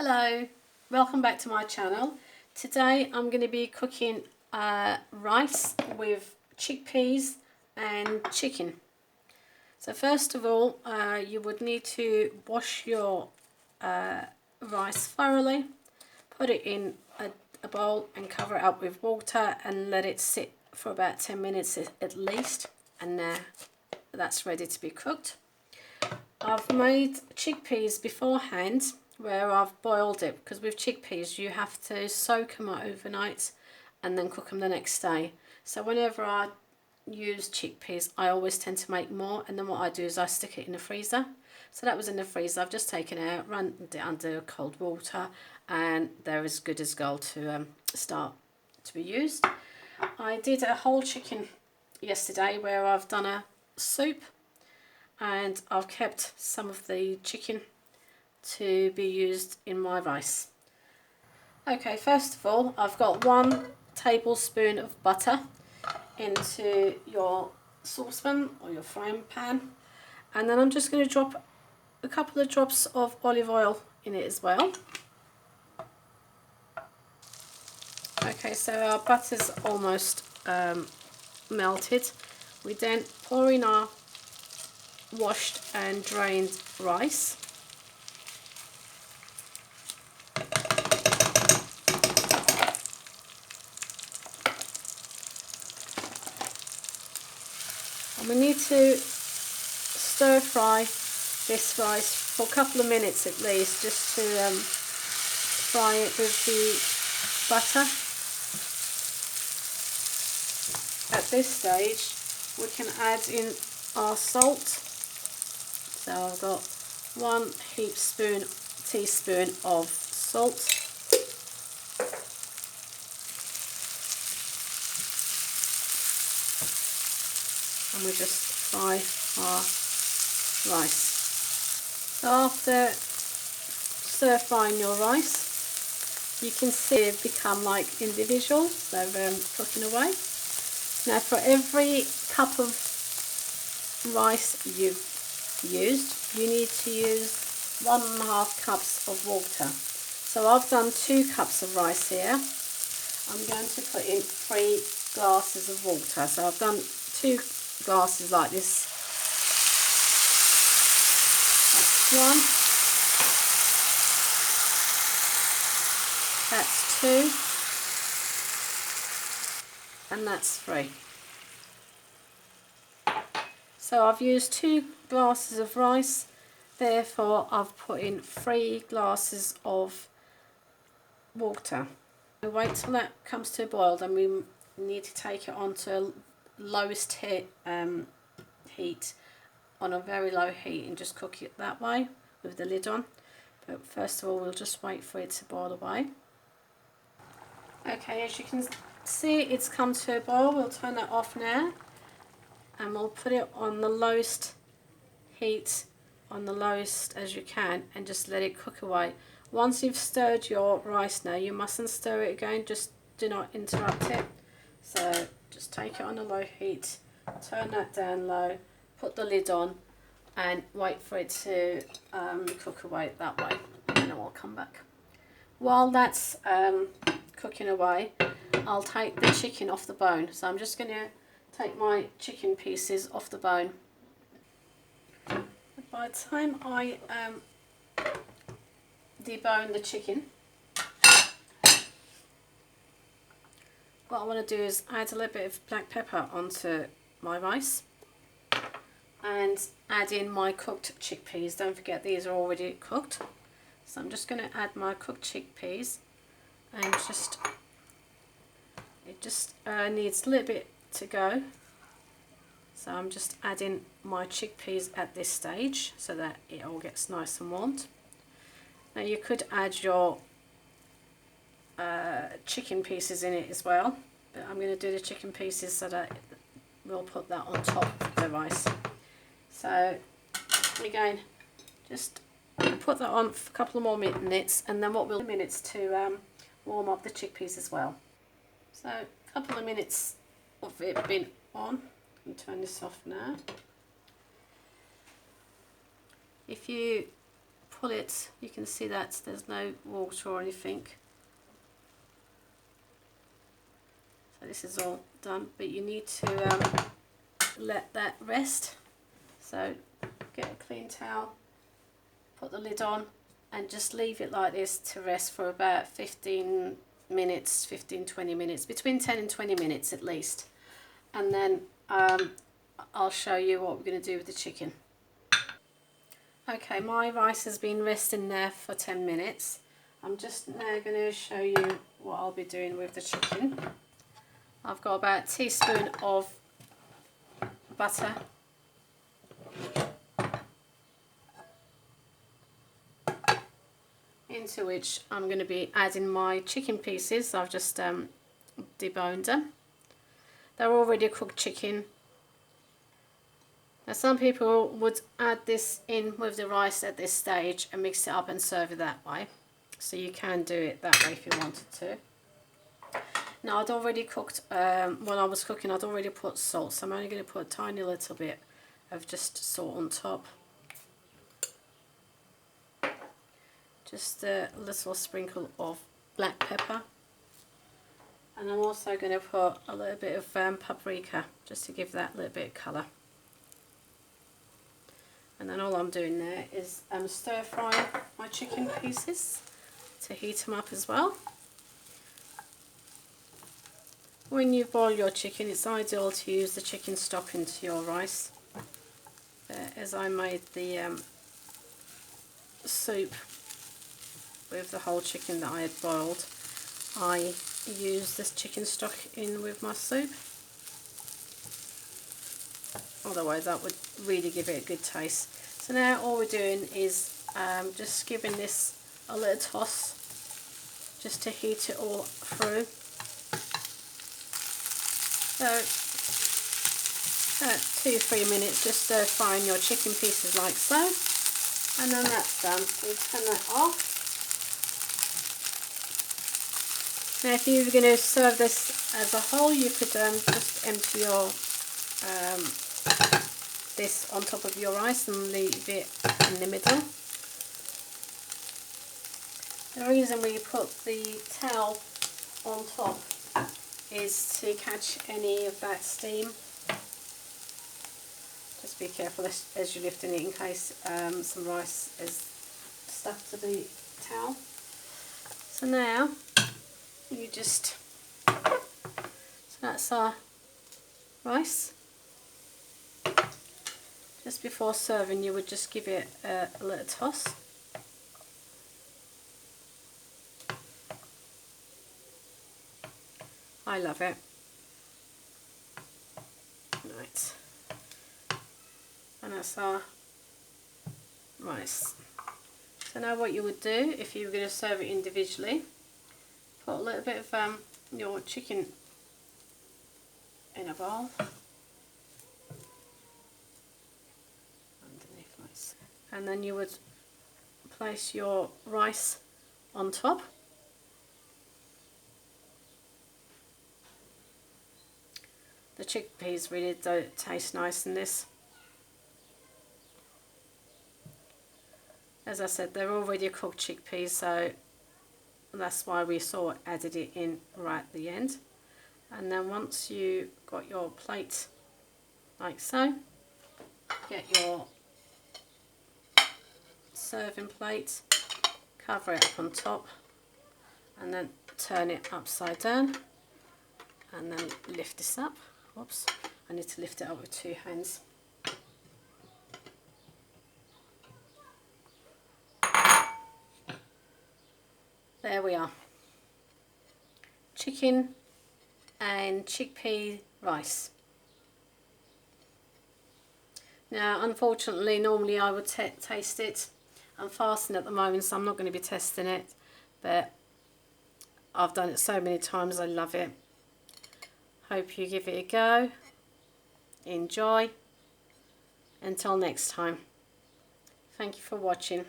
Hello, welcome back to my channel. Today I'm going to be cooking rice with chickpeas and chicken. So first of all, you would need to wash your rice thoroughly, put it in a bowl and cover it up with water and let it sit for about 10 minutes at least, and that's ready to be cooked. I've made chickpeas beforehand where I've boiled it, because with chickpeas you have to soak them overnight and then cook them the next day. So whenever I use chickpeas I always tend to make more, and then what I do is I stick it in the freezer. So that was in the freezer. I've just taken it out, run it under cold water, and they're as good as gold to start to be used. I did a whole chicken yesterday where I've done a soup, and I've kept some of the chicken to be used in my rice. Okay, first of all I've got 1 tablespoon of butter into your saucepan or your frying pan, and then I'm just going to drop a couple of drops of olive oil in it as well. Okay, so our butter's almost melted. We then pour in our washed and drained rice. And we need to stir fry this rice for a couple of minutes at least, just to fry it with the butter. At this stage we can add in our salt. So I've got 1 teaspoon of salt. And we just fry our rice. So after stir frying your rice, you can see it become like individuals, so cooking away. Now for every cup of rice you've used, you need to use 1.5 cups of water. So I've done 2 cups of rice here. I'm going to put in 3 glasses of water. So I've done 2 glasses like this. That's 1. That's 2. And that's 3. So I've used 2 glasses of rice, therefore I've put in 3 glasses of water. We wait till that comes to a boil, then we need to take it on to lowest heat on a very low heat, and just cook it that way with the lid on. But first of all we'll just wait for it to boil away. Okay, as you can see it's come to a boil. We'll turn that off now and we'll put it on the lowest heat, on the lowest as you can, and just let it cook away. Once you've stirred your rice now, you mustn't stir it again, just do not interrupt it. So just take it on a low heat, turn that down low, put the lid on and wait for it to cook away that way, and then we'll come back. While that's cooking away, I'll take the chicken off the bone. So I'm just going to take my chicken pieces off the bone. By the time I debone the chicken, what I want to do is add a little bit of black pepper onto my rice and add in my cooked chickpeas. Don't forget these are already cooked. So I'm just going to add my cooked chickpeas, and it just needs a little bit to go. So I'm just adding my chickpeas at this stage so that it all gets nice and warmed. Now you could add your chicken pieces in it as well, but I'm going to do the chicken pieces so that we'll put that on top of the rice. So again, just put that on for a couple of more minutes, and then what we'll do minutes to warm up the chickpeas as well. So a couple of minutes of it being on. And turn this off now. If you pull it, you can see that there's no water or anything. So this is all done, but you need to let that rest. So get a clean towel, put the lid on, and just leave it like this to rest for about 15 minutes, 15-20 minutes, between 10 and 20 minutes at least. And then I'll show you what we're going to do with the chicken. Okay, my rice has been resting there for 10 minutes. I'm just now going to show you what I'll be doing with the chicken. I've got about a teaspoon of butter, into which I'm going to be adding my chicken pieces. I've just deboned them. They're already cooked chicken. Now some people would add this in with the rice at this stage and mix it up and serve it that way. So you can do it that way if you wanted to. Now I'd already cooked, when I was cooking I'd already put salt, so I'm only going to put a tiny little bit of just salt on top. Just a little sprinkle of black pepper. And I'm also going to put a little bit of paprika, just to give that little bit of colour. And then all I'm doing there is stir frying my chicken pieces to heat them up as well. When you boil your chicken, it's ideal to use the chicken stock into your rice. As I made the soup with the whole chicken that I had boiled, I used this chicken stock in with my soup. Otherwise that would really give it a good taste. So now all we're doing is just giving this a little toss just to heat it all through. So 2-3 minutes, just stir frying your chicken pieces like so, and then that's done. So we turn that off. Now if you were going to serve this as a whole, you could just empty your this on top of your rice and leave it in the middle. The reason we put the towel on top is to catch any of that steam. Just be careful as you're lifting it in case some rice is stuck to the towel. So now you just, so that's our rice. Just before serving you would just give it a little toss. I love it. Right. And that's our rice. So now what you would do if you were going to serve it individually, put a little bit of your chicken in a bowl. Underneath like so. And then you would place your rice on top. The chickpeas really do taste nice in this. As I said, they're already cooked chickpeas, so that's why we added it in right at the end. And then once you got your plate like so, get your serving plate, cover it up on top, and then turn it upside down, and then lift this up. Whoops, I need to lift it up with 2 hands. There we are. Chicken and chickpea rice. Now unfortunately normally I would taste it. I'm fasting at the moment, so I'm not going to be testing it, but I've done it so many times, I love it. Hope you give it a go. Enjoy. Until next time. Thank you for watching.